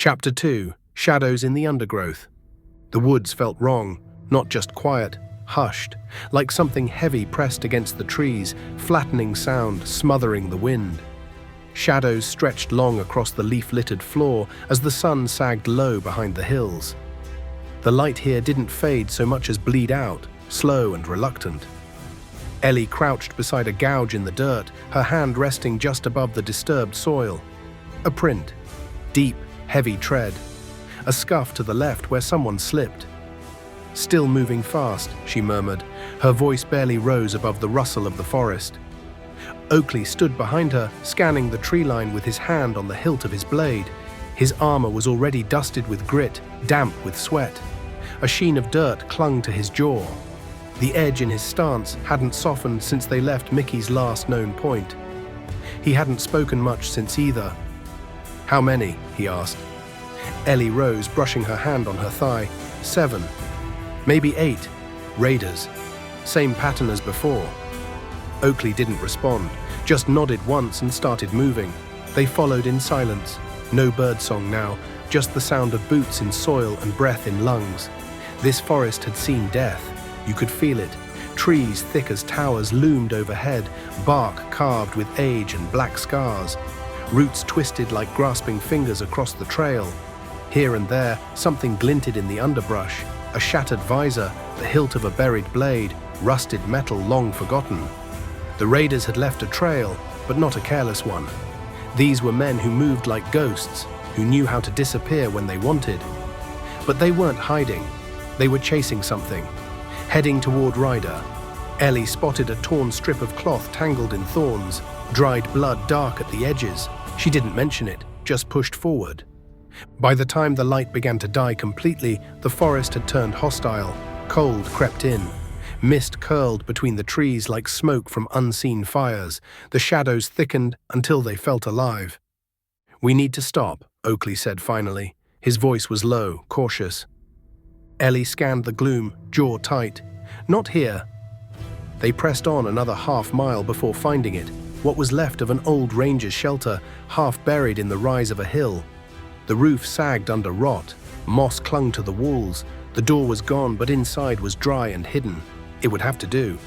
Chapter 2: Shadows in the Undergrowth. The woods felt wrong, not just quiet, hushed, like something heavy pressed against the trees, flattening sound, smothering the wind. Shadows stretched long across the leaf-littered floor as the sun sagged low behind the hills. The light here didn't fade so much as bleed out, slow and reluctant. Ellie crouched beside a gouge in the dirt, her hand resting just above the disturbed soil. A print. Deep, heavy tread. A scuff to the left where someone slipped. "Still moving fast," she murmured. Her voice barely rose above the rustle of the forest. Oakley stood behind her, scanning the tree line with his hand on the hilt of his blade. His armor was already dusted with grit, damp with sweat. A sheen of dirt clung to his jaw. The edge in his stance hadn't softened since they left Mickey's last known point. He hadn't spoken much since either. "How many?" he asked. Ellie rose, brushing her hand on her thigh. 7. Maybe 8. Raiders. Same pattern as before. Oakley didn't respond, just nodded once and started moving. They followed in silence. No birdsong now, just the sound of boots in soil and breath in lungs. This forest had seen death. You could feel it. Trees thick as towers loomed overhead, bark carved with age and black scars. Roots twisted like grasping fingers across the trail. Here and there, something glinted in the underbrush. A shattered visor, the hilt of a buried blade, rusted metal long forgotten. The raiders had left a trail, but not a careless one. These were men who moved like ghosts, who knew how to disappear when they wanted. But they weren't hiding. They were chasing something. Heading toward Ryder. Ellie spotted a torn strip of cloth tangled in thorns, dried blood dark at the edges. She didn't mention it, just pushed forward. By the time the light began to die completely, the forest had turned hostile. Cold crept in. Mist curled between the trees like smoke from unseen fires. The shadows thickened until they felt alive. "We need to stop," Oakley said finally. His voice was low, cautious. Ellie scanned the gloom, jaw tight. "Not here." They pressed on another half-mile before finding it, what was left of an old ranger's shelter, half buried in the rise of a hill. The roof sagged under rot, moss clung to the walls, the door was gone but inside was dry and hidden. It would have to do.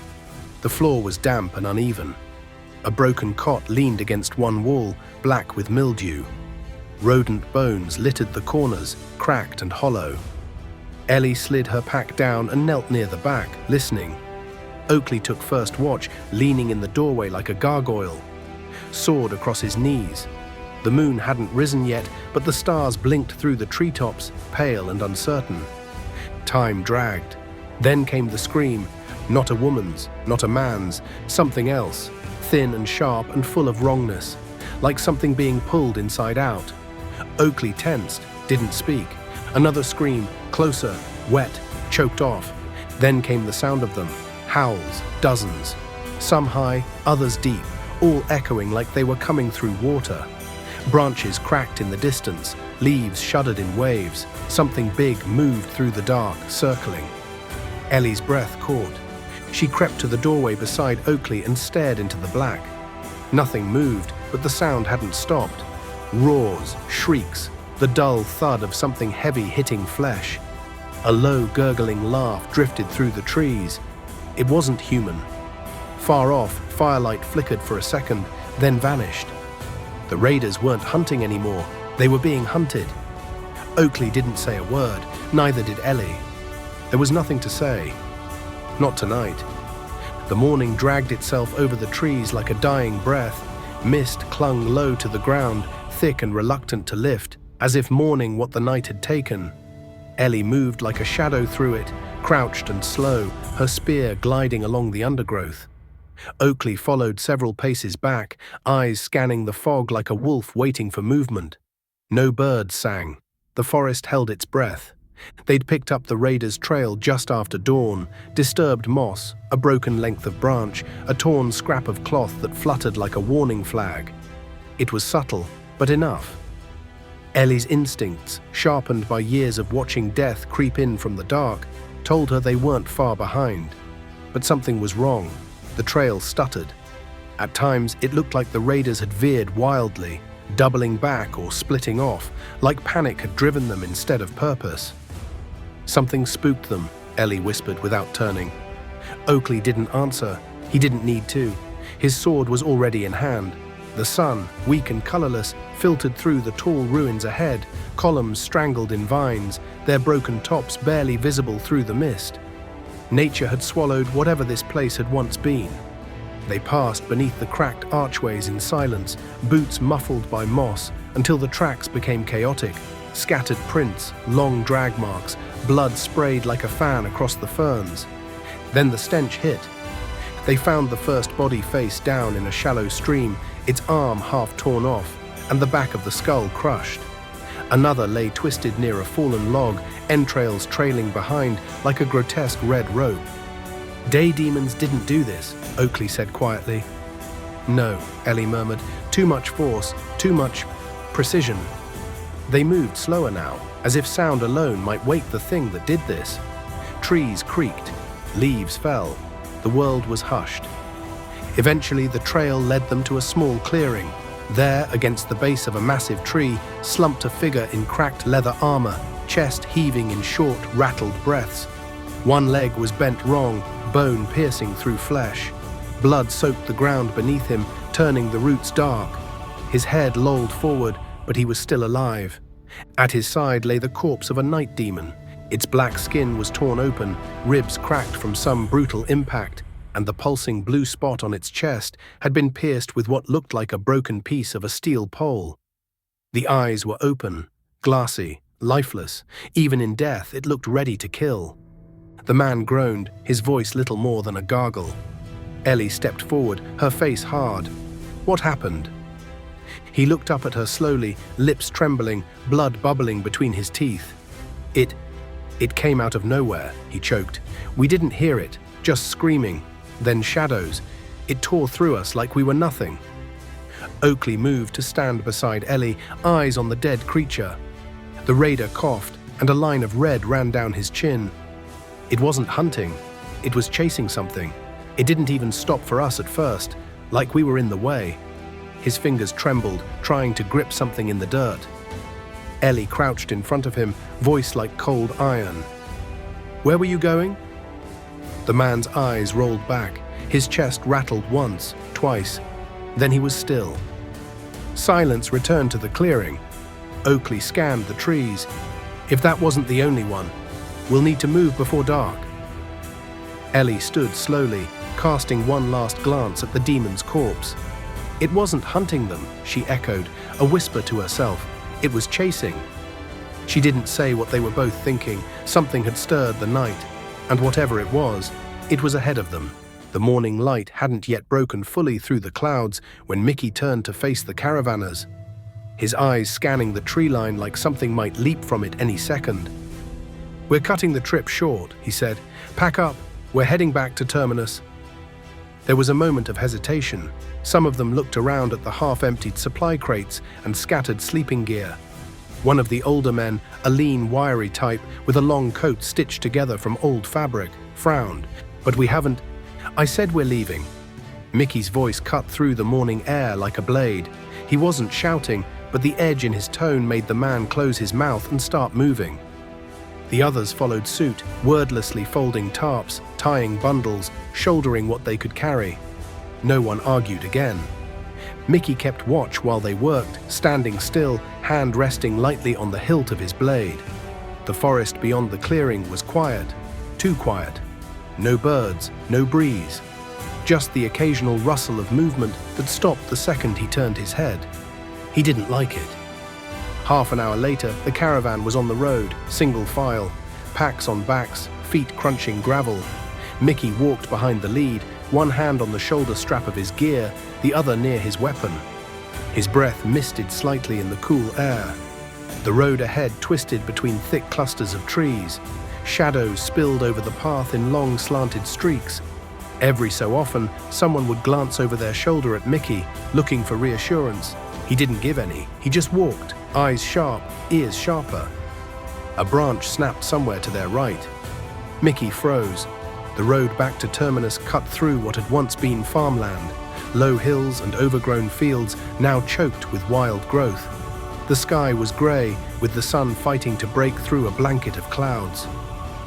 The floor was damp and uneven. A broken cot leaned against one wall, black with mildew. Rodent bones littered the corners, cracked and hollow. Ellie slid her pack down and knelt near the back, listening. Oakley took first watch, leaning in the doorway like a gargoyle. Sword across his knees. The moon hadn't risen yet, but the stars blinked through the treetops, pale and uncertain. Time dragged. Then came the scream. Not a woman's, not a man's, something else, thin and sharp and full of wrongness, like something being pulled inside out. Oakley tensed, didn't speak. Another scream, closer, wet, choked off. Then came the sound of them. Howls, dozens. Some high, others deep, all echoing like they were coming through water. Branches cracked in the distance, leaves shuddered in waves. Something big moved through the dark, circling. Ellie's breath caught. She crept to the doorway beside Oakley and stared into the black. Nothing moved, but the sound hadn't stopped. Roars, shrieks, the dull thud of something heavy hitting flesh. A low, gurgling laugh drifted through the trees. It wasn't human. Far off, firelight flickered for a second, then vanished. The raiders weren't hunting anymore. They were being hunted. Oakley didn't say a word, neither did Ellie. There was nothing to say. Not tonight. The morning dragged itself over the trees like a dying breath. Mist clung low to the ground, thick and reluctant to lift, as if mourning what the night had taken. Ellie moved like a shadow through it, crouched and slow, her spear gliding along the undergrowth. Oakley followed several paces back, eyes scanning the fog like a wolf waiting for movement. No birds sang. The forest held its breath. They'd picked up the raiders' trail just after dawn, disturbed moss, a broken length of branch, a torn scrap of cloth that fluttered like a warning flag. It was subtle, but enough. Ellie's instincts, sharpened by years of watching death creep in from the dark, told her they weren't far behind. But something was wrong. The trail stuttered. At times, it looked like the raiders had veered wildly, doubling back or splitting off, like panic had driven them instead of purpose. "Something spooked them," Ellie whispered without turning. Oakley didn't answer. He didn't need to. His sword was already in hand. The sun, weak and colorless, filtered through the tall ruins ahead, columns strangled in vines, their broken tops barely visible through the mist. Nature had swallowed whatever this place had once been. They passed beneath the cracked archways in silence, boots muffled by moss, until the tracks became chaotic. Scattered prints, long drag marks, blood sprayed like a fan across the ferns. Then the stench hit. They found the first body face down in a shallow stream, its arm half torn off, and the back of the skull crushed. Another lay twisted near a fallen log, entrails trailing behind like a grotesque red rope. "Day demons didn't do this," Oakley said quietly. "No," Ellie murmured. "Too much force, too much precision." They moved slower now, as if sound alone might wake the thing that did this. Trees creaked, leaves fell. The world was hushed. Eventually, the trail led them to a small clearing. There, against the base of a massive tree, slumped a figure in cracked leather armor, chest heaving in short, rattled breaths. One leg was bent wrong, bone piercing through flesh. Blood soaked the ground beneath him, turning the roots dark. His head lolled forward, but he was still alive. At his side lay the corpse of a night demon. Its black skin was torn open, ribs cracked from some brutal impact, and the pulsing blue spot on its chest had been pierced with what looked like a broken piece of a steel pole. The eyes were open, glassy, lifeless. Even in death, it looked ready to kill. The man groaned, his voice little more than a gargle. Ellie stepped forward, her face hard. "What happened?" He looked up at her slowly, lips trembling, blood bubbling between his teeth. It came out of nowhere," he choked. "We didn't hear it, just screaming. Then shadows. It tore through us like we were nothing." Oakley moved to stand beside Ellie, eyes on the dead creature. The raider coughed, and a line of red ran down his chin. "It wasn't hunting. It was chasing something. It didn't even stop for us at first, like we were in the way." His fingers trembled, trying to grip something in the dirt. Ellie crouched in front of him, voice like cold iron. "Where were you going?" The man's eyes rolled back. His chest rattled once, twice. Then he was still. Silence returned to the clearing. Oakley scanned the trees. "If that wasn't the only one, we'll need to move before dark." Ellie stood slowly, casting one last glance at the demon's corpse. "It wasn't hunting them," she echoed, a whisper to herself. "It was chasing." She didn't say what they were both thinking. Something had stirred the night, and whatever it was ahead of them. The morning light hadn't yet broken fully through the clouds when Mickey turned to face the caravanners, his eyes scanning the tree line like something might leap from it any second. "We're cutting the trip short," he said. "Pack up. We're heading back to Terminus." There was a moment of hesitation. Some of them looked around at the half-emptied supply crates and scattered sleeping gear. One of the older men, a lean, wiry type with a long coat stitched together from old fabric, frowned. "But we haven't—" "I said we're leaving." Mickey's voice cut through the morning air like a blade. He wasn't shouting, but the edge in his tone made the man close his mouth and start moving. The others followed suit, wordlessly folding tarps, tying bundles, shouldering what they could carry. No one argued again. Mickey kept watch while they worked, standing still, hand resting lightly on the hilt of his blade. The forest beyond the clearing was quiet, too quiet. No birds, no breeze. Just the occasional rustle of movement that stopped the second he turned his head. He didn't like it. Half an hour later, the caravan was on the road, single file, packs on backs, feet crunching gravel. Mickey walked behind the lead, one hand on the shoulder strap of his gear, the other near his weapon. His breath misted slightly in the cool air. The road ahead twisted between thick clusters of trees. Shadows spilled over the path in long slanted streaks. Every so often, someone would glance over their shoulder at Mickey, looking for reassurance. He didn't give any. He just walked, eyes sharp, ears sharper. A branch snapped somewhere to their right. Mickey froze. The road back to Terminus cut through what had once been farmland. low hills and overgrown fields now choked with wild growth. The sky was grey, with the sun fighting to break through a blanket of clouds.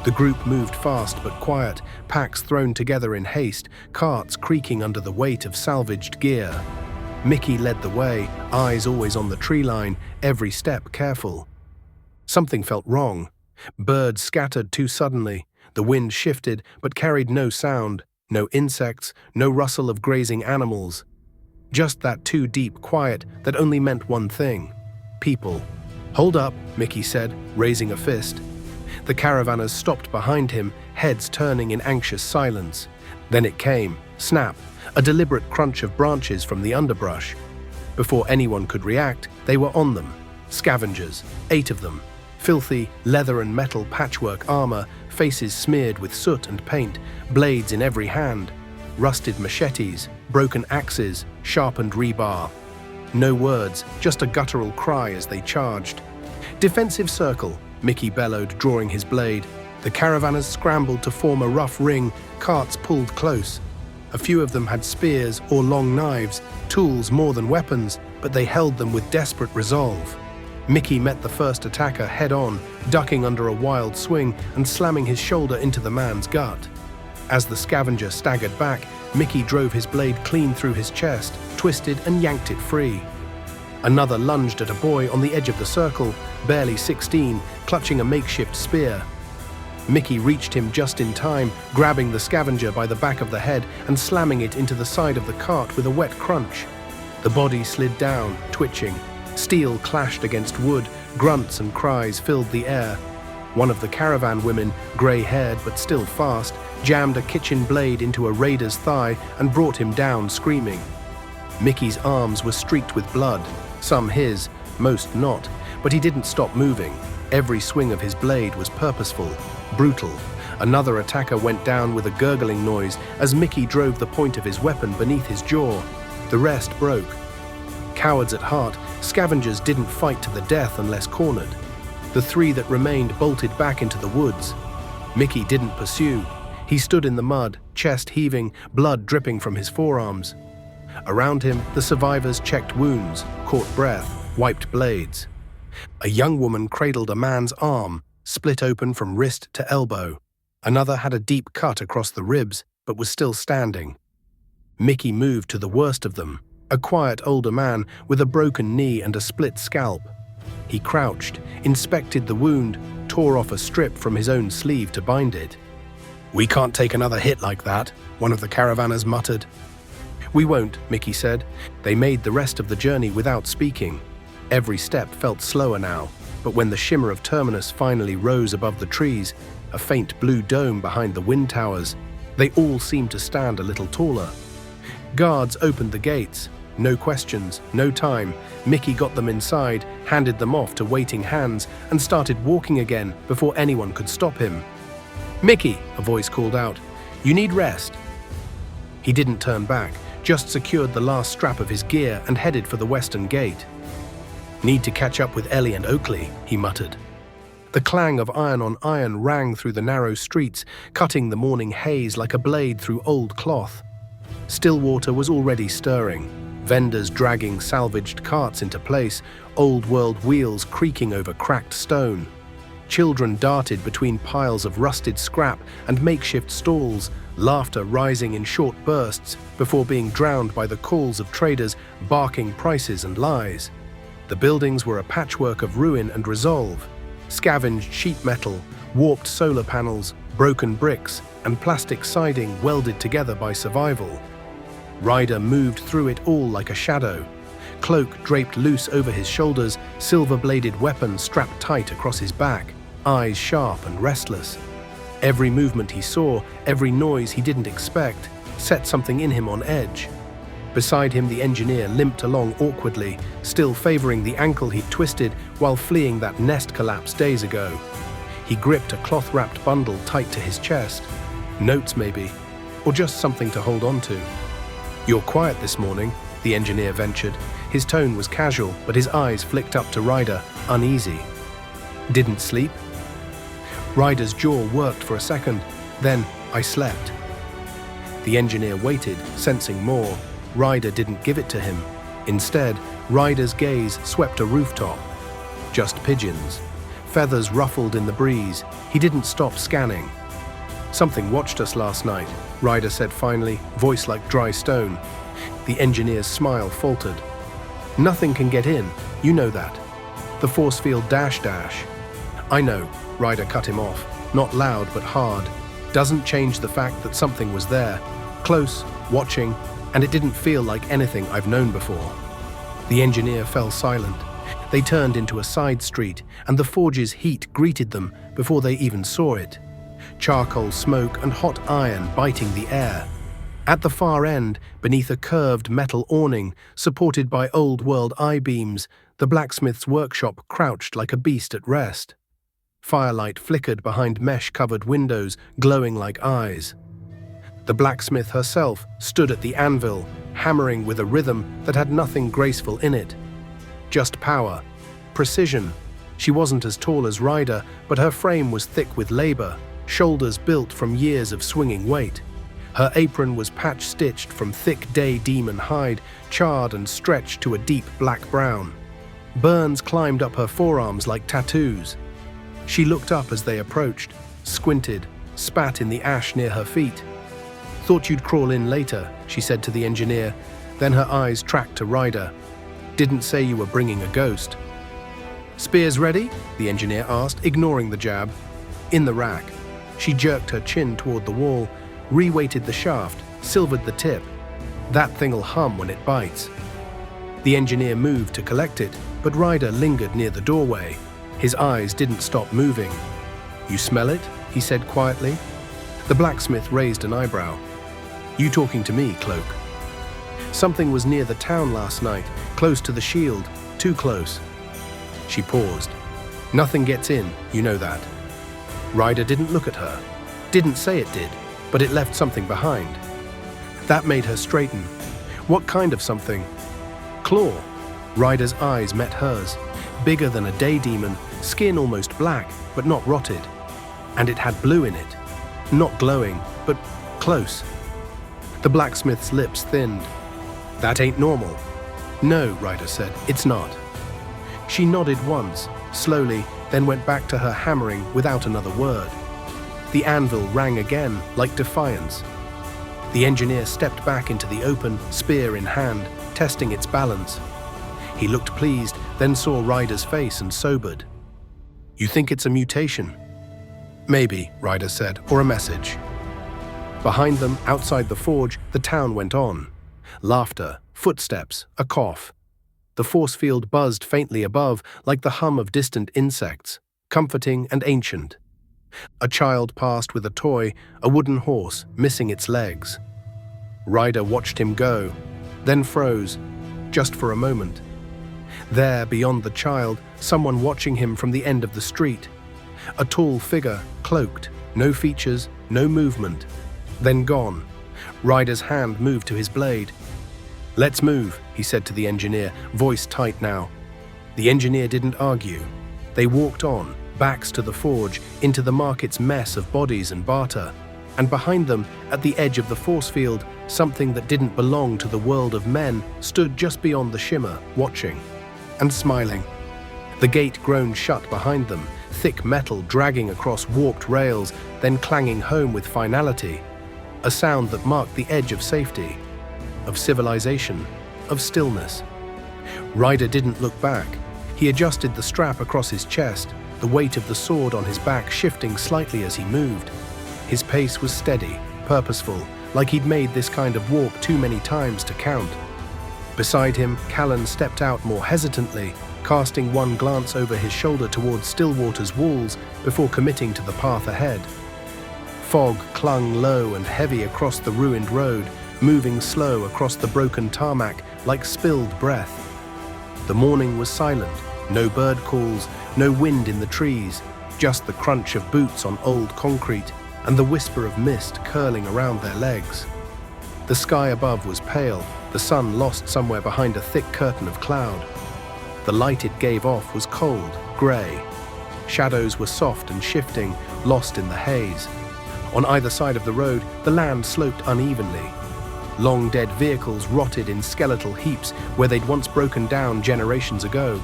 The group moved fast but quiet, packs thrown together in haste, carts creaking under the weight of salvaged gear. Mickey led the way, eyes always on the tree line, every step careful. Something felt wrong. Birds scattered too suddenly. The wind shifted but carried no sound, no insects, no rustle of grazing animals. Just that too deep quiet that only meant one thing: people. "Hold up," Mickey said, raising a fist. The caravanners stopped behind him, heads turning in anxious silence. Then it came, snap, a deliberate crunch of branches from the underbrush. Before anyone could react, they were on them. Scavengers, 8 of them. Filthy, leather and metal patchwork armor, faces smeared with soot and paint, blades in every hand. Rusted machetes, broken axes, sharpened rebar. No words, just a guttural cry as they charged. "Defensive circle," Mickey bellowed, drawing his blade. The caravanners scrambled to form a rough ring, carts pulled close. A few of them had spears or long knives, tools more than weapons, but they held them with desperate resolve. Mickey met the first attacker head-on, ducking under a wild swing and slamming his shoulder into the man's gut. As the scavenger staggered back, Mickey drove his blade clean through his chest, twisted and yanked it free. Another lunged at a boy on the edge of the circle, barely 16, clutching a makeshift spear. Mickey reached him just in time, grabbing the scavenger by the back of the head and slamming it into the side of the cart with a wet crunch. The body slid down, twitching. Steel clashed against wood, grunts and cries filled the air. One of the caravan women, grey-haired but still fast, jammed a kitchen blade into a raider's thigh and brought him down screaming. Mickey's arms were streaked with blood, some his, most not, but he didn't stop moving. Every swing of his blade was purposeful, brutal. Another attacker went down with a gurgling noise as Mickey drove the point of his weapon beneath his jaw. The rest broke. Cowards at heart, scavengers didn't fight to the death unless cornered. The 3 that remained bolted back into the woods. Mickey didn't pursue. He stood in the mud, chest heaving, blood dripping from his forearms. Around him, the survivors checked wounds, caught breath, wiped blades. A young woman cradled a man's arm, split open from wrist to elbow. Another had a deep cut across the ribs, but was still standing. Mickey moved to the worst of them, a quiet older man with a broken knee and a split scalp. He crouched, inspected the wound, tore off a strip from his own sleeve to bind it. "We can't take another hit like that," one of the caravanners muttered. "We won't," Mickey said. They made the rest of the journey without speaking. Every step felt slower now, but when the shimmer of Terminus finally rose above the trees, a faint blue dome behind the wind towers, they all seemed to stand a little taller. Guards opened the gates. No questions, no time. Mickey got them inside, handed them off to waiting hands, and started walking again before anyone could stop him. "Mickey," a voice called out, "you need rest." He didn't turn back, just secured the last strap of his gear and headed for the western gate. "Need to catch up with Ellie and Oakley," he muttered. The clang of iron on iron rang through the narrow streets, cutting the morning haze like a blade through old cloth. Stillwater was already stirring, vendors dragging salvaged carts into place, old-world wheels creaking over cracked stone. Children darted between piles of rusted scrap and makeshift stalls, laughter rising in short bursts before being drowned by the calls of traders barking prices and lies. The buildings were a patchwork of ruin and resolve. Scavenged sheet metal, warped solar panels, broken bricks, and plastic siding welded together by survival. Ryder moved through it all like a shadow. Cloak draped loose over his shoulders, silver-bladed weapon strapped tight across his back, eyes sharp and restless. Every movement he saw, every noise he didn't expect, set something in him on edge. Beside him, the engineer limped along awkwardly, still favoring the ankle he'd twisted while fleeing that nest collapse days ago. He gripped a cloth-wrapped bundle tight to his chest. Notes, maybe, or just something to hold on to. "You're quiet this morning," the engineer ventured. His tone was casual, but his eyes flicked up to Ryder, uneasy. "Didn't sleep?" Ryder's jaw worked for a second. Then, "I slept." The engineer waited, sensing more. Ryder didn't give it to him. Instead, Ryder's gaze swept a rooftop. Just pigeons. Feathers ruffled in the breeze. He didn't stop scanning. "Something watched us last night," Ryder said finally, voice like dry stone. The engineer's smile faltered. "Nothing can get in, you know that. The force field dash. "I know," Ryder cut him off, not loud but hard. "Doesn't change the fact that something was there, close, watching, and it didn't feel like anything I've known before." The engineer fell silent. They turned into a side street, and the forge's heat greeted them before they even saw it. Charcoal smoke and hot iron biting the air. At the far end, beneath a curved metal awning supported by old-world I-beams, the blacksmith's workshop crouched like a beast at rest. Firelight flickered behind mesh-covered windows, glowing like eyes. The blacksmith herself stood at the anvil, hammering with a rhythm that had nothing graceful in it. Just power, precision. She wasn't as tall as Ryder, but her frame was thick with labor, shoulders built from years of swinging weight. Her apron was patch-stitched from thick day demon hide, charred and stretched to a deep black brown. Burns climbed up her forearms like tattoos. She looked up as they approached, squinted, spat in the ash near her feet. "Thought you'd crawl in later," she said to the engineer. Then her eyes tracked to Ryder. "Didn't say you were bringing a ghost." "Spears ready?" the engineer asked, ignoring the jab. "In the rack." She jerked her chin toward the wall, reweighted the shaft, silvered the tip. "That thing'll hum when it bites." The engineer moved to collect it, but Ryder lingered near the doorway. His eyes didn't stop moving. "You smell it?" he said quietly. The blacksmith raised an eyebrow. "You talking to me, Cloak?" "Something was near the town last night, close to the shield, too close." She paused. "Nothing gets in, you know that." Ryder didn't look at her. Didn't say it did, but it left something behind. That made her straighten. "What kind of something?" "Claw." Ryder's eyes met hers. Bigger than a day demon, skin almost black, but not rotted. And it had blue in it. Not glowing, but close. The blacksmith's lips thinned. "That ain't normal." "No," Ryder said, "it's not." She nodded once, slowly, then went back to her hammering without another word. The anvil rang again, like defiance. The engineer stepped back into the open, spear in hand, testing its balance. He looked pleased, then saw Ryder's face and sobered. "You think it's a mutation?" "Maybe," Ryder said, "or a message." Behind them, outside the forge, the town went on. Laughter, footsteps, a cough. The force field buzzed faintly above, like the hum of distant insects, comforting and ancient. A child passed with a toy, a wooden horse, missing its legs. Ryder watched him go, then froze, just for a moment. There, beyond the child, someone watching him from the end of the street. A tall figure, cloaked, no features, no movement. Then gone. Ryder's hand moved to his blade. "Let's move," he said to the engineer, voice tight now. The engineer didn't argue. They walked on, backs to the forge, into the market's mess of bodies and barter. And behind them, at the edge of the force field, something that didn't belong to the world of men stood just beyond the shimmer, watching. And smiling. The gate groaned shut behind them, thick metal dragging across warped rails, then clanging home with finality. A sound that marked the edge of safety, of civilization, of stillness. Ryder didn't look back. He adjusted the strap across his chest, the weight of the sword on his back shifting slightly as he moved. His pace was steady, purposeful, like he'd made this kind of walk too many times to count. Beside him, Callan stepped out more hesitantly, casting one glance over his shoulder towards Stillwater's walls before committing to the path ahead. Fog clung low and heavy across the ruined road, moving slow across the broken tarmac like spilled breath. The morning was silent, no bird calls, no wind in the trees, just the crunch of boots on old concrete and the whisper of mist curling around their legs. The sky above was pale, the sun lost somewhere behind a thick curtain of cloud. The light it gave off was cold, grey. Shadows were soft and shifting, lost in the haze. On either side of the road, the land sloped unevenly. Long dead vehicles rotted in skeletal heaps where they'd once broken down generations ago.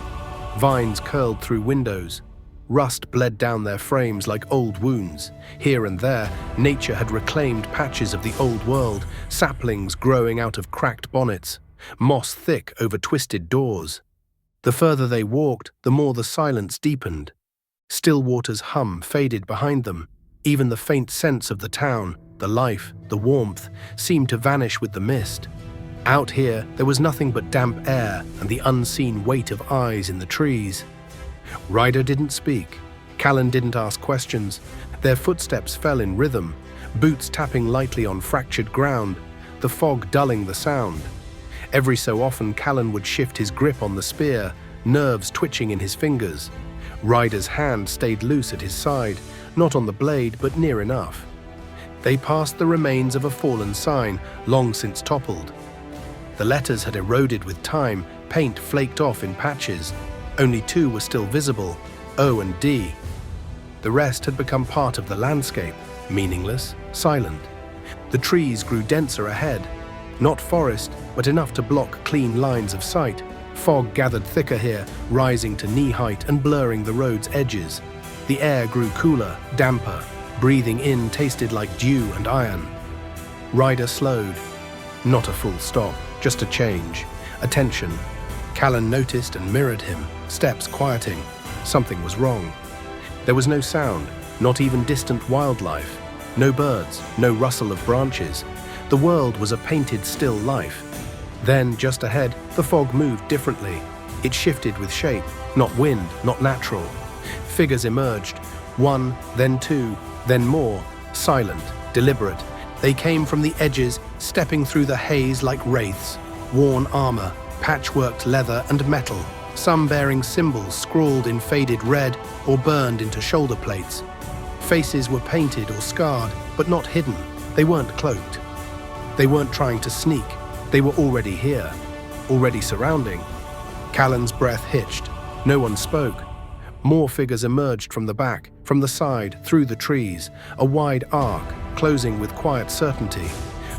Vines curled through windows. Rust bled down their frames like old wounds. Here and there, nature had reclaimed patches of the old world, saplings growing out of cracked bonnets, moss thick over twisted doors. The further they walked, the more the silence deepened. Stillwater's hum faded behind them. Even the faint sense of the town, the life, the warmth, seemed to vanish with the mist. Out here, there was nothing but damp air and the unseen weight of eyes in the trees. Ryder didn't speak. Callan didn't ask questions. Their footsteps fell in rhythm, boots tapping lightly on fractured ground, the fog dulling the sound. Every so often, Callan would shift his grip on the spear, nerves twitching in his fingers. Ryder's hand stayed loose at his side, not on the blade, but near enough. They passed the remains of a fallen sign, long since toppled. The letters had eroded with time, paint flaked off in patches. Only two were still visible, O and D. The rest had become part of the landscape, meaningless, silent. The trees grew denser ahead. Not forest, but enough to block clean lines of sight. Fog gathered thicker here, rising to knee-height and blurring the road's edges. The air grew cooler, damper. Breathing in tasted like dew and iron. Ryder slowed. Not a full stop, just a change, a tension. Callan noticed and mirrored him, steps quieting. Something was wrong. There was no sound, not even distant wildlife. No birds, no rustle of branches. The world was a painted still life. Then, just ahead, the fog moved differently. It shifted with shape, not wind, not natural. Figures emerged, one, then two, then more, silent, deliberate. They came from the edges, stepping through the haze like wraiths. Worn armor, patchworked leather and metal, some bearing symbols scrawled in faded red or burned into shoulder plates. Faces were painted or scarred, but not hidden. They weren't cloaked. They weren't trying to sneak. They were already here, already surrounding. Callan's breath hitched. No one spoke. More figures emerged from the back, from the side, through the trees, a wide arc, closing with quiet certainty.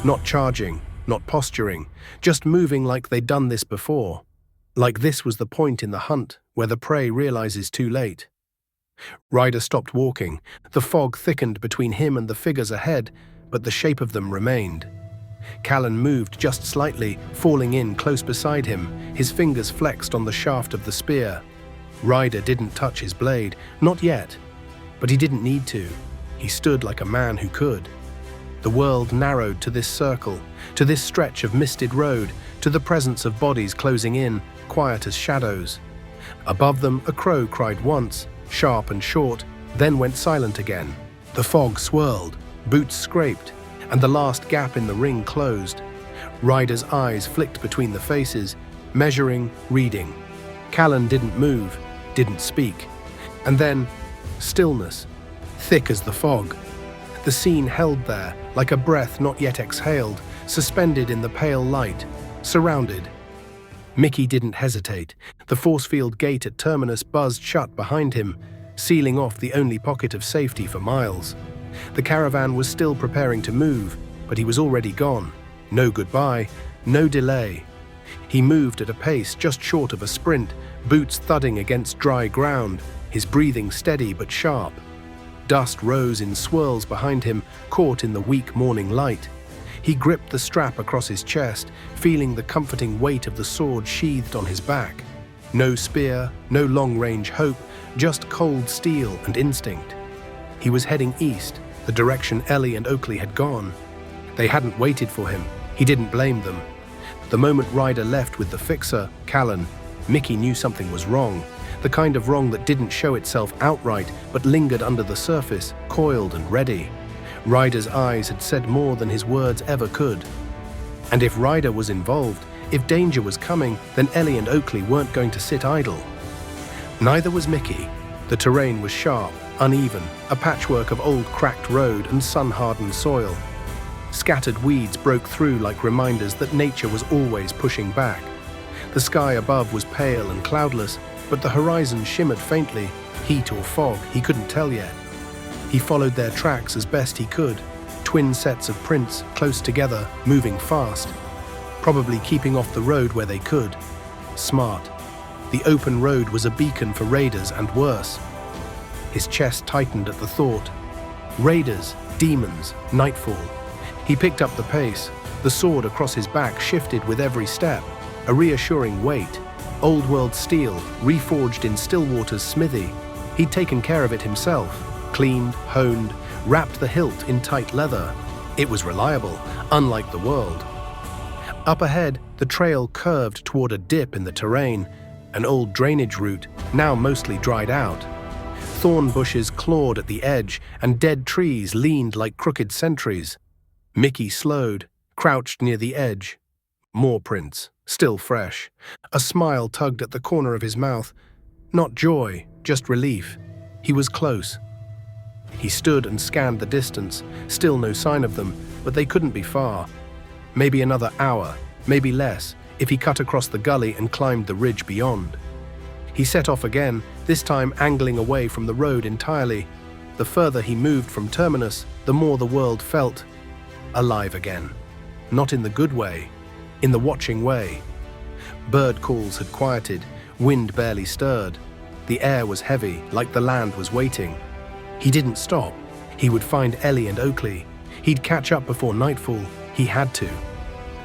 Not charging, not posturing, just moving like they'd done this before. Like this was the point in the hunt where the prey realizes too late. Ryder stopped walking. The fog thickened between him and the figures ahead, but the shape of them remained. Callan moved just slightly, falling in close beside him, his fingers flexed on the shaft of the spear. Ryder didn't touch his blade, not yet, but he didn't need to. He stood like a man who could. The world narrowed to this circle, to this stretch of misted road, to the presence of bodies closing in, quiet as shadows. Above them, a crow cried once, sharp and short, then went silent again. The fog swirled, boots scraped, and the last gap in the ring closed. Ryder's eyes flicked between the faces, measuring, reading. Callan didn't move, didn't speak. And then, stillness, thick as the fog. The scene held there, like a breath not yet exhaled, suspended in the pale light, surrounded. Mickey didn't hesitate. The force field gate at Terminus buzzed shut behind him, sealing off the only pocket of safety for miles. The caravan was still preparing to move, but he was already gone. No goodbye, no delay. He moved at a pace just short of a sprint, boots thudding against dry ground, his breathing steady but sharp. Dust rose in swirls behind him, caught in the weak morning light. He gripped the strap across his chest, feeling the comforting weight of the sword sheathed on his back. No spear, no long-range hope, just cold steel and instinct. He was heading east, the direction Ellie and Oakley had gone. They hadn't waited for him. He didn't blame them. The moment Ryder left with the fixer, Callan, Mickey knew something was wrong. The kind of wrong that didn't show itself outright, but lingered under the surface, coiled and ready. Ryder's eyes had said more than his words ever could. And if Ryder was involved, if danger was coming, then Ellie and Oakley weren't going to sit idle. Neither was Mickey. The terrain was sharp, uneven, a patchwork of old cracked road and sun-hardened soil. Scattered weeds broke through like reminders that nature was always pushing back. The sky above was pale and cloudless, but the horizon shimmered faintly, heat or fog, he couldn't tell yet. He followed their tracks as best he could, twin sets of prints close together, moving fast, probably keeping off the road where they could. Smart. The open road was a beacon for raiders and worse. His chest tightened at the thought. Raiders, demons, nightfall. He picked up the pace. The sword across his back shifted with every step, a reassuring weight. Old-world steel, reforged in Stillwater's smithy. He'd taken care of it himself, cleaned, honed, wrapped the hilt in tight leather. It was reliable, unlike the world. Up ahead, the trail curved toward a dip in the terrain, an old drainage route, now mostly dried out. Thorn bushes clawed at the edge, and dead trees leaned like crooked sentries. Mickey slowed, crouched near the edge. More prints, still fresh. A smile tugged at the corner of his mouth. Not joy, just relief. He was close. He stood and scanned the distance, still no sign of them, but they couldn't be far. Maybe another hour, maybe less, if he cut across the gully and climbed the ridge beyond. He set off again, this time angling away from the road entirely. The further he moved from Terminus, the more the world felt alive again. Not in the good way, in the watching way. Bird calls had quieted, wind barely stirred. The air was heavy, like the land was waiting. He didn't stop. He would find Ellie and Oakley. He'd catch up before nightfall. He had to.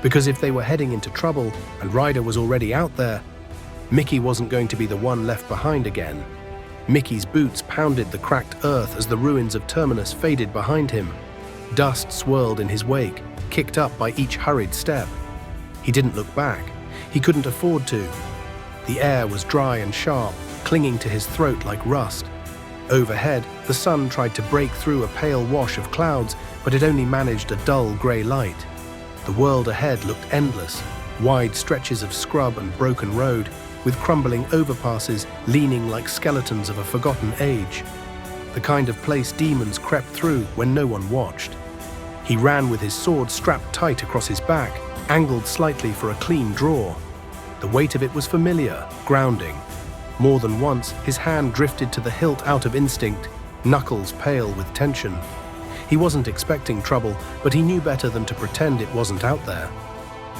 Because if they were heading into trouble and Ryder was already out there, Mickey wasn't going to be the one left behind again. Mickey's boots pounded the cracked earth as the ruins of Terminus faded behind him. Dust swirled in his wake, kicked up by each hurried step. He didn't look back. He couldn't afford to. The air was dry and sharp, clinging to his throat like rust. Overhead, the sun tried to break through a pale wash of clouds, but it only managed a dull grey light. The world ahead looked endless, wide stretches of scrub and broken road, with crumbling overpasses leaning like skeletons of a forgotten age. The kind of place demons crept through when no one watched. He ran with his sword strapped tight across his back, angled slightly for a clean draw. The weight of it was familiar, grounding. More than once, his hand drifted to the hilt out of instinct, knuckles pale with tension. He wasn't expecting trouble, but he knew better than to pretend it wasn't out there.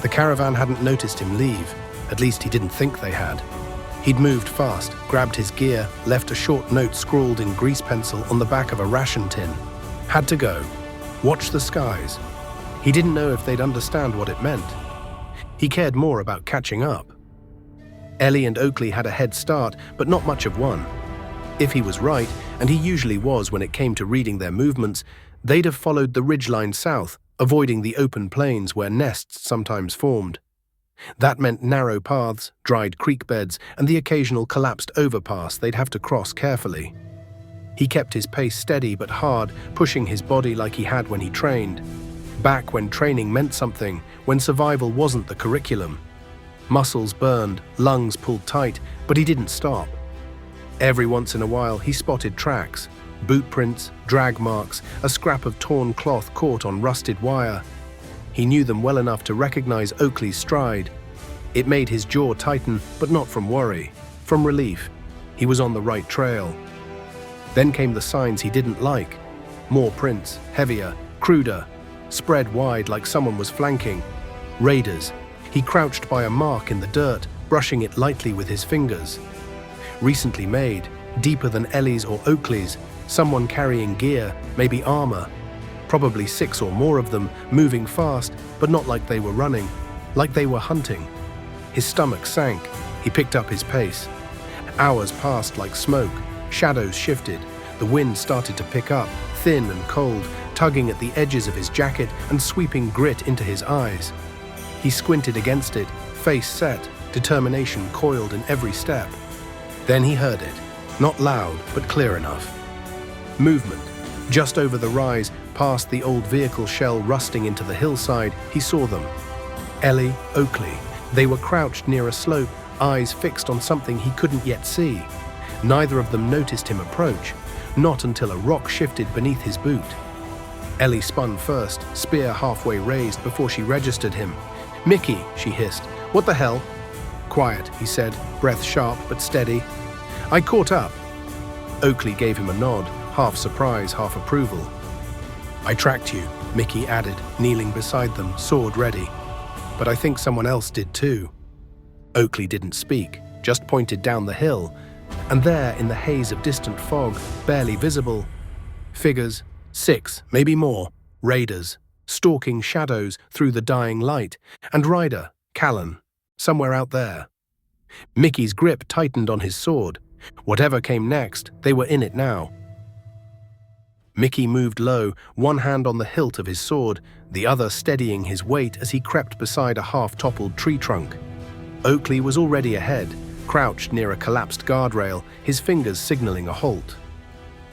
The caravan hadn't noticed him leave. At least he didn't think they had. He'd moved fast, grabbed his gear, left a short note scrawled in grease pencil on the back of a ration tin. Had to go. Watch the skies. He didn't know if they'd understand what it meant. He cared more about catching up. Ellie and Oakley had a head start, but not much of one. If he was right, and he usually was when it came to reading their movements, they'd have followed the ridgeline south, avoiding the open plains where nests sometimes formed. That meant narrow paths, dried creek beds, and the occasional collapsed overpass they'd have to cross carefully. He kept his pace steady but hard, pushing his body like he had when he trained. Back when training meant something, when survival wasn't the curriculum. Muscles burned, lungs pulled tight, but he didn't stop. Every once in a while, he spotted tracks, boot prints, drag marks, a scrap of torn cloth caught on rusted wire. He knew them well enough to recognize Oakley's stride. It made his jaw tighten, but not from worry, from relief. He was on the right trail. Then came the signs he didn't like. More prints, heavier, cruder, spread wide like someone was flanking. Raiders. He crouched by a mark in the dirt, brushing it lightly with his fingers. Recently made, deeper than Ellie's or Oakley's, someone carrying gear, maybe armor. Probably 6 or more of them, moving fast, but not like they were running, like they were hunting. His stomach sank. He picked up his pace. Hours passed like smoke. Shadows shifted. The wind started to pick up, thin and cold, tugging at the edges of his jacket and sweeping grit into his eyes. He squinted against it, face set, determination coiled in every step. Then he heard it, not loud, but clear enough. Movement. Just over the rise, past the old vehicle shell rusting into the hillside, he saw them. Ellie, Oakley. They were crouched near a slope, eyes fixed on something he couldn't yet see. Neither of them noticed him approach, not until a rock shifted beneath his boot. Ellie spun first, spear halfway raised before she registered him. "Mickey," she hissed. "What the hell?" "Quiet," he said, breath sharp but steady. "I caught up." Oakley gave him a nod, half surprise, half approval. "I tracked you. Mickey added, kneeling beside them, sword ready. But I think someone else did too. Oakley didn't speak, just pointed down the hill, and there, in the haze of distant fog, barely visible, figures, 6, maybe more, raiders, stalking shadows through the dying light, and Ryder, Callan, somewhere out there. Mickey's grip tightened on his sword. Whatever came next, they were in it now. Mickey moved low, one hand on the hilt of his sword, the other steadying his weight as he crept beside a half-toppled tree trunk. Oakley was already ahead, crouched near a collapsed guardrail, his fingers signaling a halt.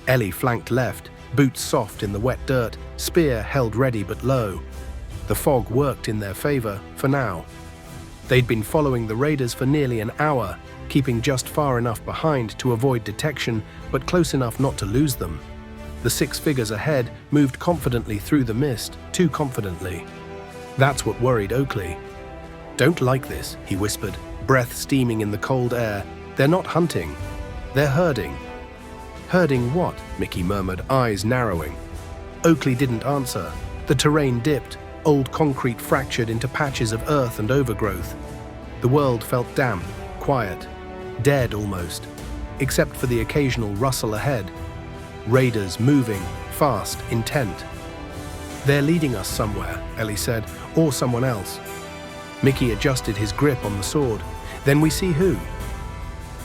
Ellie flanked left, boots soft in the wet dirt, spear held ready but low. The fog worked in their favor, for now. They'd been following the raiders for nearly an hour, keeping just far enough behind to avoid detection, but close enough not to lose them. The 6 figures ahead moved confidently through the mist, too confidently. That's what worried Oakley. "Don't like this," he whispered, breath steaming in the cold air. "They're not hunting. They're herding." "Herding what?" Mickey murmured, eyes narrowing. Oakley didn't answer. The terrain dipped, old concrete fractured into patches of earth and overgrowth. The world felt damp, quiet, dead almost, except for the occasional rustle ahead. Raiders moving, fast, intent. "They're leading us somewhere," Ellie said, "or someone else." Mickey adjusted his grip on the sword. "Then we see who."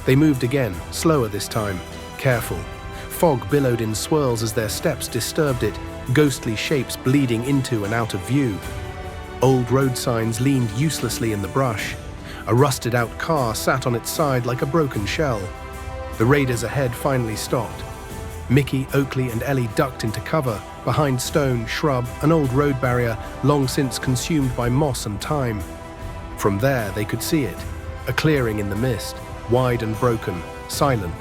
They moved again, slower this time, careful. Fog billowed in swirls as their steps disturbed it, ghostly shapes bleeding into and out of view. Old road signs leaned uselessly in the brush. A rusted-out car sat on its side like a broken shell. The raiders ahead finally stopped. Mickey, Oakley, and Ellie ducked into cover, behind stone, shrub, an old road barrier long since consumed by moss and time. From there they could see it, a clearing in the mist, wide and broken, silent.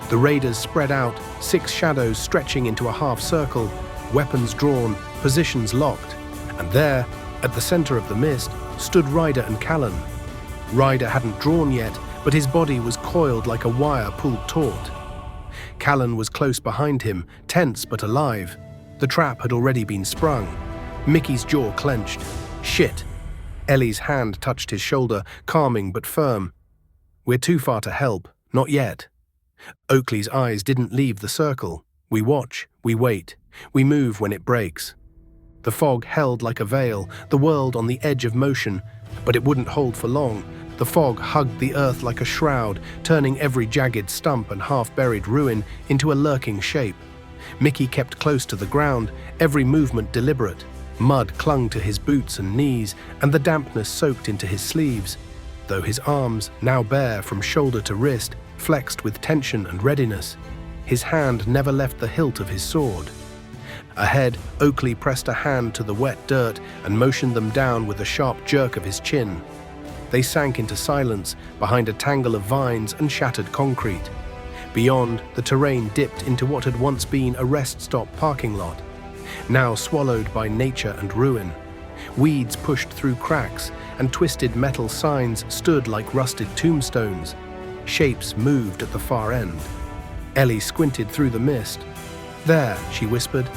The raiders spread out, 6 shadows stretching into a half circle, weapons drawn, positions locked. And there, at the center of the mist, stood Ryder and Callan. Ryder hadn't drawn yet, but his body was coiled like a wire pulled taut. Callan was close behind him, tense but alive. The trap had already been sprung. Mickey's jaw clenched. Shit. Ellie's hand touched his shoulder, calming but firm. "We're too far to help. Not yet." Oakley's eyes didn't leave the circle. "We watch, we wait, we move when it breaks." The fog held like a veil, the world on the edge of motion, but it wouldn't hold for long. The fog hugged the earth like a shroud, turning every jagged stump and half-buried ruin into a lurking shape. Mickey kept close to the ground, every movement deliberate. Mud clung to his boots and knees, and the dampness soaked into his sleeves, though his arms, now bare from shoulder to wrist, flexed with tension and readiness. His hand never left the hilt of his sword. Ahead, Oakley pressed a hand to the wet dirt and motioned them down with a sharp jerk of his chin. They sank into silence behind a tangle of vines and shattered concrete. Beyond, the terrain dipped into what had once been a rest-stop parking lot, now swallowed by nature and ruin. Weeds pushed through cracks, and twisted metal signs stood like rusted tombstones. Shapes moved at the far end. Ellie squinted through the mist. "There," she whispered.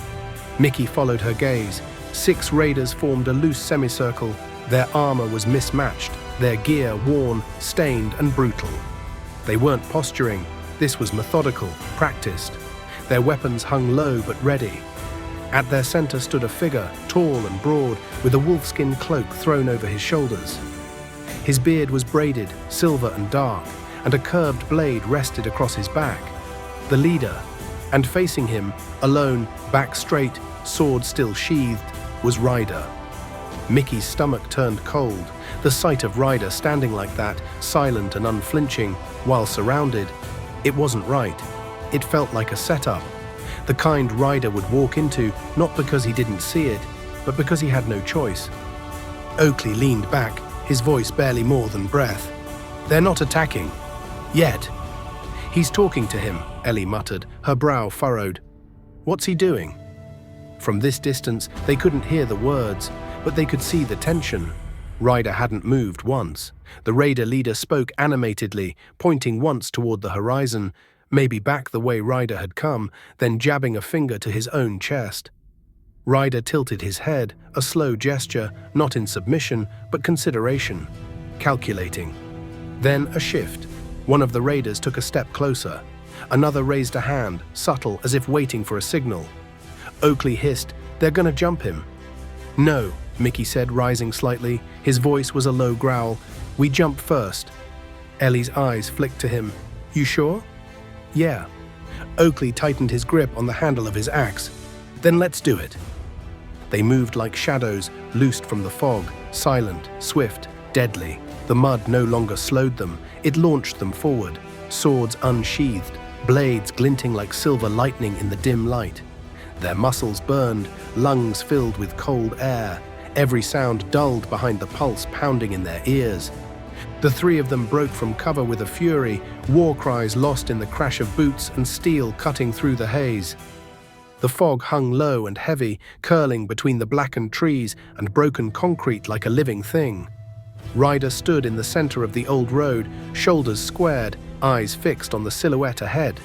Mickey followed her gaze. 6 raiders formed a loose semicircle. Their armor was mismatched, their gear worn, stained, and brutal. They weren't posturing. This was methodical, practiced. Their weapons hung low but ready. At their center stood a figure, tall and broad, with a wolfskin cloak thrown over his shoulders. His beard was braided, silver and dark, and a curved blade rested across his back. The leader, and facing him, alone, back straight, sword still sheathed, was Ryder. Mickey's stomach turned cold. The sight of Ryder standing like that, silent and unflinching, while surrounded, it wasn't right. It felt like a setup. The kind Ryder would walk into, not because he didn't see it, but because he had no choice. Oakley leaned back, his voice barely more than breath. "They're not attacking. Yet." "He's talking to him," Ellie muttered, her brow furrowed. "What's he doing?" From this distance, they couldn't hear the words, but they could see the tension. Ryder hadn't moved once. The raider leader spoke animatedly, pointing once toward the horizon, maybe back the way Ryder had come, then jabbing a finger to his own chest. Ryder tilted his head, a slow gesture, not in submission, but consideration. Calculating. Then a shift. One of the raiders took a step closer. Another raised a hand, subtle, as if waiting for a signal. Oakley hissed, "They're gonna jump him." "No," Mickey said, rising slightly. His voice was a low growl. "We jump first." Ellie's eyes flicked to him. "You sure?" "Yeah." Oakley tightened his grip on the handle of his axe. "Then let's do it." They moved like shadows, loosed from the fog, silent, swift, deadly. The mud no longer slowed them. It launched them forward, swords unsheathed, blades glinting like silver lightning in the dim light. Their muscles burned, lungs filled with cold air, every sound dulled behind the pulse pounding in their ears. The three of them broke from cover with a fury, war cries lost in the crash of boots and steel cutting through the haze. The fog hung low and heavy, curling between the blackened trees and broken concrete like a living thing. Ryder stood in the center of the old road, shoulders squared, eyes fixed on the silhouette ahead.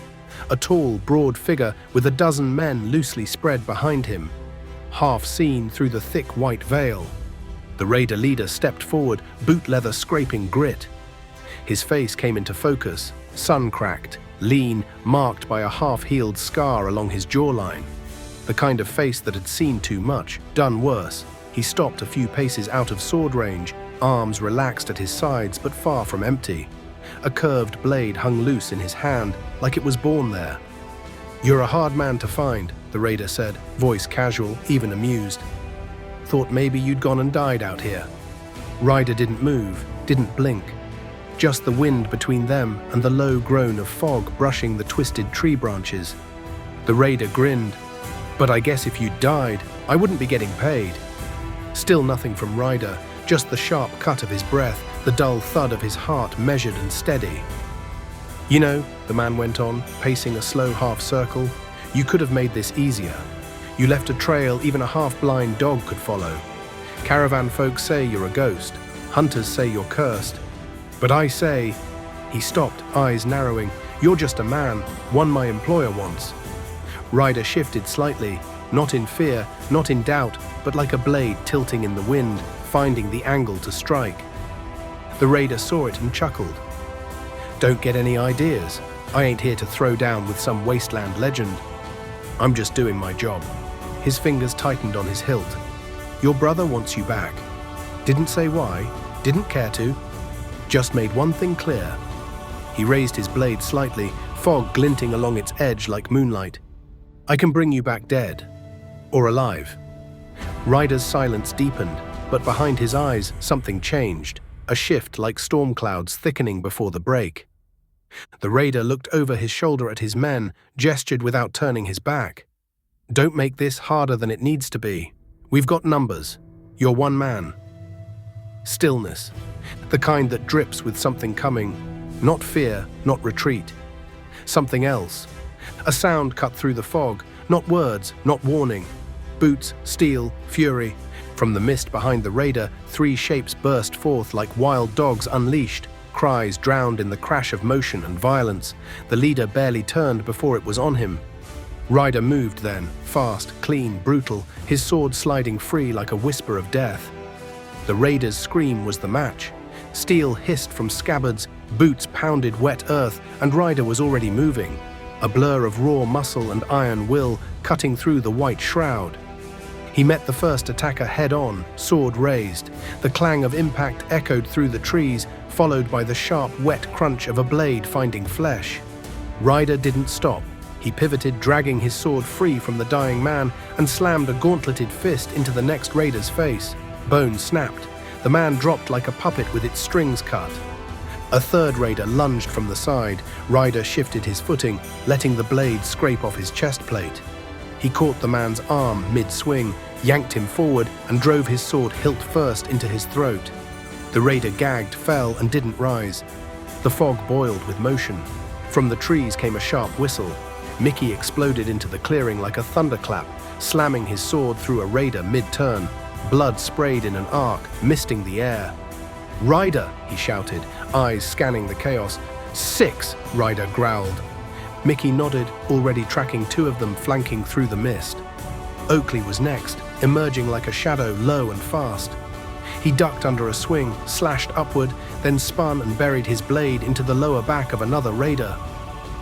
A tall, broad figure with a dozen men loosely spread behind him, half seen through the thick white veil. The raider leader stepped forward, boot leather scraping grit. His face came into focus, sun-cracked, lean, marked by a half-healed scar along his jawline. The kind of face that had seen too much, done worse. He stopped a few paces out of sword range, arms relaxed at his sides but far from empty. A curved blade hung loose in his hand, like it was born there. "You're a hard man to find," the raider said, voice casual, even amused. "Thought maybe you'd gone and died out here." Ryder didn't move, didn't blink. Just the wind between them and the low groan of fog brushing the twisted tree branches. The raider grinned. "But I guess if you died, I wouldn't be getting paid." Still nothing from Ryder, just the sharp cut of his breath, the dull thud of his heart measured and steady. "You know," the man went on, pacing a slow half circle, "you could have made this easier. You left a trail even a half-blind dog could follow. Caravan folks say you're a ghost. Hunters say you're cursed. But I say," he stopped, eyes narrowing, "you're just a man, one my employer wants." Ryder shifted slightly, not in fear, not in doubt, but like a blade tilting in the wind, finding the angle to strike. The raider saw it and chuckled. "Don't get any ideas. I ain't here to throw down with some wasteland legend. I'm just doing my job." His fingers tightened on his hilt. "Your brother wants you back. Didn't say why, didn't care to. Just made one thing clear." He raised his blade slightly, fog glinting along its edge like moonlight. "I can bring you back dead. Or alive." Ryder's silence deepened, but behind his eyes something changed, a shift like storm clouds thickening before the break. The raider looked over his shoulder at his men, gestured without turning his back. "Don't make this harder than it needs to be. We've got numbers. You're one man." Stillness, the kind that drips with something coming, not fear, not retreat. Something else. A sound cut through the fog, not words, not warning. Boots, steel, fury. From the mist behind the raider, three shapes burst forth like wild dogs unleashed, cries drowned in the crash of motion and violence. The leader barely turned before it was on him. Ryder moved then, fast, clean, brutal, his sword sliding free like a whisper of death. The raider's scream was the match. Steel hissed from scabbards, boots pounded wet earth, and Ryder was already moving. A blur of raw muscle and iron will cutting through the white shroud. He met the first attacker head-on, sword raised. The clang of impact echoed through the trees, followed by the sharp, wet crunch of a blade finding flesh. Ryder didn't stop. He pivoted, dragging his sword free from the dying man, and slammed a gauntleted fist into the next raider's face. Bone snapped. The man dropped like a puppet with its strings cut. A third raider lunged from the side. Ryder shifted his footing, letting the blade scrape off his chest plate. He caught the man's arm mid-swing, yanked him forward, and drove his sword hilt first into his throat. The raider gagged, fell, and didn't rise. The fog boiled with motion. From the trees came a sharp whistle. Mickey exploded into the clearing like a thunderclap, slamming his sword through a raider mid-turn. Blood sprayed in an arc, misting the air. "Ryder!" he shouted, eyes scanning the chaos. "6!" Ryder growled. Mickey nodded, already tracking two of them flanking through the mist. Oakley was next, emerging like a shadow, low and fast. He ducked under a swing, slashed upward, then spun and buried his blade into the lower back of another raider.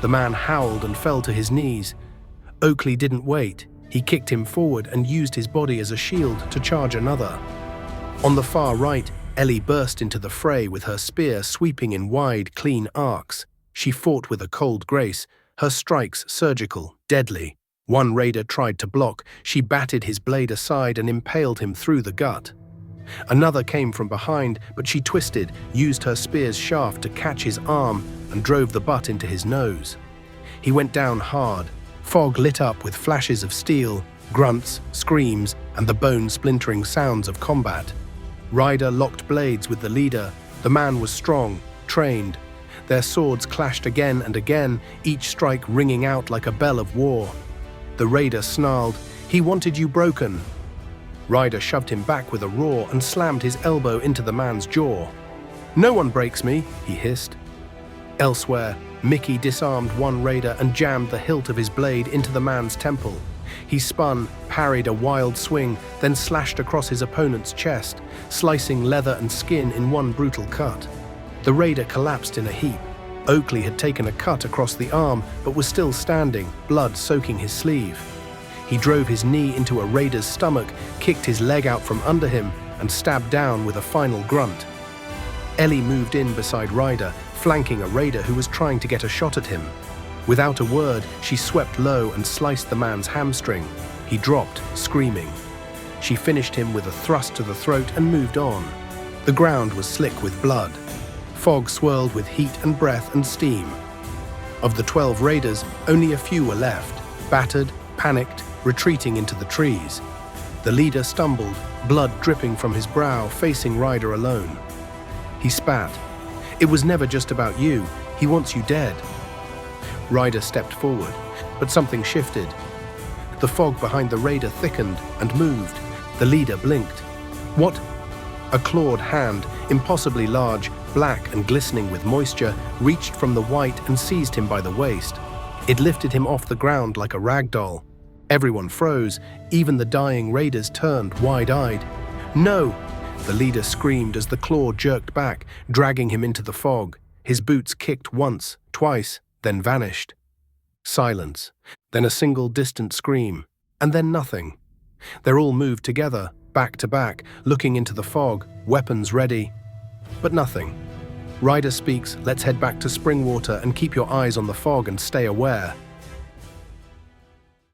The man howled and fell to his knees. Oakley didn't wait. He kicked him forward and used his body as a shield to charge another. On the far right, Ellie burst into the fray with her spear sweeping in wide, clean arcs. She fought with a cold grace, her strikes surgical, deadly. One raider tried to block. She batted his blade aside and impaled him through the gut. Another came from behind, but she twisted, used her spear's shaft to catch his arm and drove the butt into his nose. He went down hard. Fog lit up with flashes of steel, grunts, screams, and the bone-splintering sounds of combat. Ryder locked blades with the leader. The man was strong, trained. Their swords clashed again and again, each strike ringing out like a bell of war. The raider snarled, "He wanted you broken." Ryder shoved him back with a roar and slammed his elbow into the man's jaw. "No one breaks me," he hissed. Elsewhere, Mickey disarmed one raider and jammed the hilt of his blade into the man's temple. He spun, parried a wild swing, then slashed across his opponent's chest, slicing leather and skin in one brutal cut. The raider collapsed in a heap. Oakley had taken a cut across the arm, but was still standing, blood soaking his sleeve. He drove his knee into a raider's stomach, kicked his leg out from under him, and stabbed down with a final grunt. Ellie moved in beside Ryder, flanking a raider who was trying to get a shot at him. Without a word, she swept low and sliced the man's hamstring. He dropped, screaming. She finished him with a thrust to the throat and moved on. The ground was slick with blood. Fog swirled with heat and breath and steam. Of the 12 raiders, only a few were left, battered, panicked, retreating into the trees. The leader stumbled, blood dripping from his brow, facing Ryder alone. He spat. "It was never just about you. He wants you dead." Ryder stepped forward, but something shifted. The fog behind the raider thickened and moved. The leader blinked. "What?" A clawed hand, impossibly large, black and glistening with moisture, reached from the white and seized him by the waist. It lifted him off the ground like a rag doll. Everyone froze. Even the dying raiders turned, wide-eyed. "No!" The leader screamed as the claw jerked back, dragging him into the fog. His boots kicked once, twice, then vanished. Silence, then a single distant scream, and then nothing. They all moved together, back to back, looking into the fog, weapons ready. But nothing. Ryder speaks, "Let's head back to Springwater and keep your eyes on the fog and stay aware."